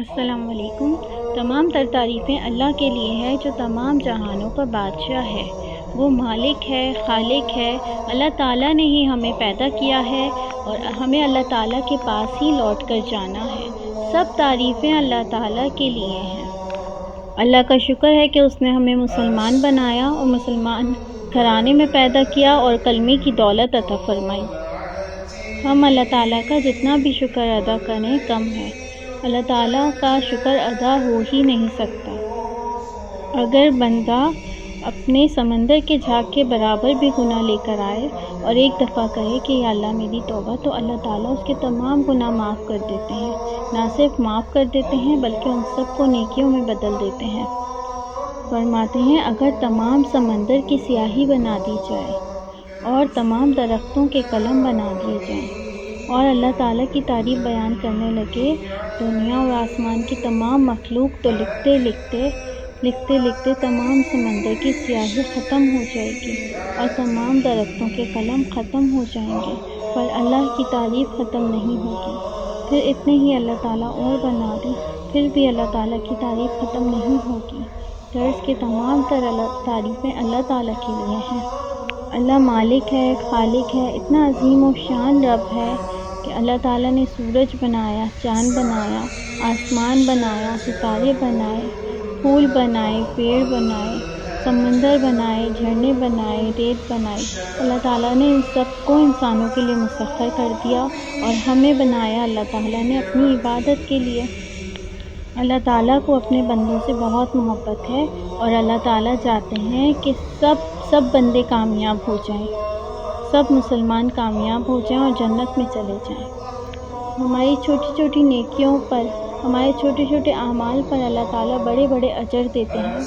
السلام علیکم۔ تمام تر تعریفیں اللہ کے لیے ہے جو تمام جہانوں کا بادشاہ ہے۔ وہ مالک ہے، خالق ہے۔ اللہ تعالیٰ نے ہی ہمیں پیدا کیا ہے اور ہمیں اللہ تعالیٰ کے پاس ہی لوٹ کر جانا ہے۔ سب تعریفیں اللہ تعالیٰ کے لیے ہیں۔ اللہ کا شکر ہے کہ اس نے ہمیں مسلمان بنایا اور مسلمان گھرانے میں پیدا کیا اور کلمے کی دولت عطا فرمائی۔ ہم اللہ تعالیٰ کا جتنا بھی شکر ادا کریں کم ہے۔ اللہ تعالیٰ کا شکر ادا ہو ہی نہیں سکتا۔ اگر بندہ اپنے سمندر کے جھاگ کے برابر بھی گناہ لے کر آئے اور ایک دفعہ کہے کہ یا اللہ میری توبہ، تو اللہ تعالیٰ اس کے تمام گناہ معاف کر دیتے ہیں۔ نہ صرف معاف کر دیتے ہیں بلکہ ان سب کو نیکیوں میں بدل دیتے ہیں۔ فرماتے ہیں اگر تمام سمندر کی سیاہی بنا دی جائے اور تمام درختوں کے قلم بنا دیے جائیں اور اللہ تعالیٰ کی تعریف بیان کرنے لگے، دنیا اور آسمان کی تمام مخلوق تو لکھتے لکھتے تمام سمندر کی سیاہی ختم ہو جائے گی اور تمام درختوں کے قلم ختم ہو جائیں گے، پر اللہ کی تعریف ختم نہیں ہوگی۔ پھر اتنے ہی اللہ تعالیٰ اور بنا دیں، پھر بھی اللہ تعالیٰ کی تعریف ختم نہیں ہوگی۔ درس کے تمام تر تعریفیں اللہ تعالیٰ کے لیے ہیں۔ اللہ مالک ہے، خالق ہے، اتنا عظیم و شان رب ہے کہ اللہ تعالیٰ نے سورج بنایا، چاند بنایا، آسمان بنایا، ستارے بنائے، پھول بنائے، پیڑ بنائے، سمندر بنائے، جھرنے بنائے، ریت بنائی۔ اللہ تعالیٰ نے ان سب کو انسانوں کے لیے مسخر کر دیا اور ہمیں بنایا اللہ تعالیٰ نے اپنی عبادت کے لیے۔ اللہ تعالیٰ کو اپنے بندوں سے بہت محبت ہے اور اللہ تعالیٰ چاہتے ہیں کہ سب بندے کامیاب ہو جائیں، سب مسلمان کامیاب ہو جائیں اور جنت میں چلے جائیں۔ ہماری چھوٹی چھوٹی نیکیوں پر، ہمارے چھوٹے چھوٹے اعمال پر اللہ تعالیٰ بڑے بڑے اجر دیتے ہیں۔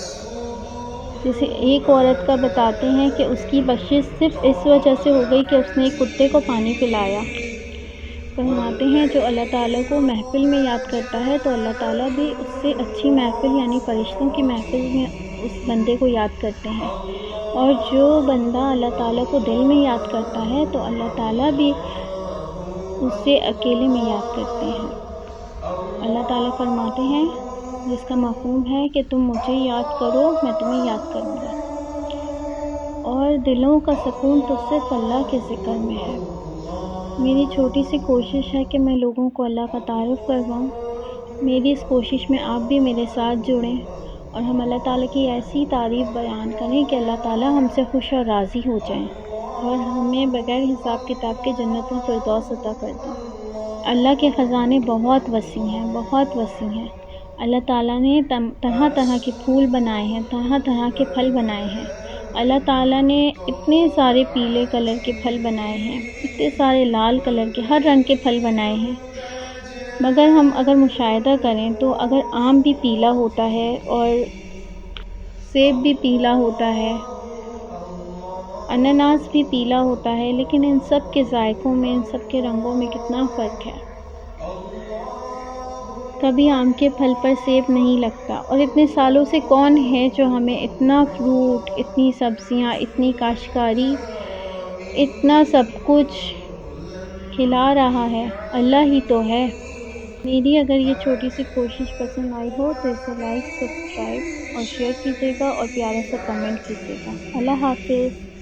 جیسے ایک عورت کا بتاتے ہیں کہ اس کی بخشش صرف اس وجہ سے ہو گئی کہ اس نے ایک کتے کو پانی پلایا۔ فرماتے ہیں جو اللہ تعالیٰ کو محفل میں یاد کرتا ہے تو اللہ تعالیٰ بھی اس سے اچھی محفل یعنی فرشتوں کی محفل میں اس بندے کو یاد کرتے ہیں، اور جو بندہ اللہ تعالیٰ کو دل میں یاد کرتا ہے تو اللہ تعالیٰ بھی اس سے اکیلے میں یاد کرتے ہیں۔ اللہ تعالیٰ فرماتے ہیں جس کا مفہوم ہے کہ تم مجھے یاد کرو میں تمہیں یاد کروں گا، اور دلوں کا سکون تو صرف اللہ کے ذکر میں ہے۔ میری چھوٹی سی کوشش ہے کہ میں لوگوں کو اللہ کا تعارف کرواؤں۔ میری اس کوشش میں آپ بھی میرے ساتھ جڑیں اور ہم اللہ تعالیٰ کی ایسی تعریف بیان کریں کہ اللہ تعالیٰ ہم سے خوش اور راضی ہو جائیں اور ہمیں بغیر حساب کتاب کے جنت الفردوس عطا کر دیں۔ اللہ کے خزانے بہت وسیع ہیں، بہت وسیع ہیں۔ اللہ تعالیٰ نے طرح طرح کے پھول بنائے ہیں، طرح طرح کے پھل بنائے ہیں۔ اللہ تعالیٰ نے اتنے سارے پیلے کلر کے پھل بنائے ہیں، اتنے سارے لال کلر کے، ہر رنگ کے پھل بنائے ہیں۔ مگر ہم اگر مشاہدہ کریں تو اگر آم بھی پیلا ہوتا ہے اور سیب بھی پیلا ہوتا ہے، انناس بھی پیلا ہوتا ہے، لیکن ان سب کے ذائقوں میں، ان سب کے رنگوں میں کتنا فرق ہے۔ کبھی آم کے پھل پر سیب نہیں لگتا، اور اتنے سالوں سے کون ہے جو ہمیں اتنا فروٹ، اتنی سبزیاں، اتنی کاشتکاری، اتنا سب کچھ کھلا رہا ہے؟ اللہ ہی تو ہے۔ میری اگر یہ چھوٹی سی کوشش پسند آئی ہو تو اسے لائک، سبسکرائب اور شیئر کیجیے گا اور پیارا سا کمنٹ کیجیے گا۔ اللہ حافظ۔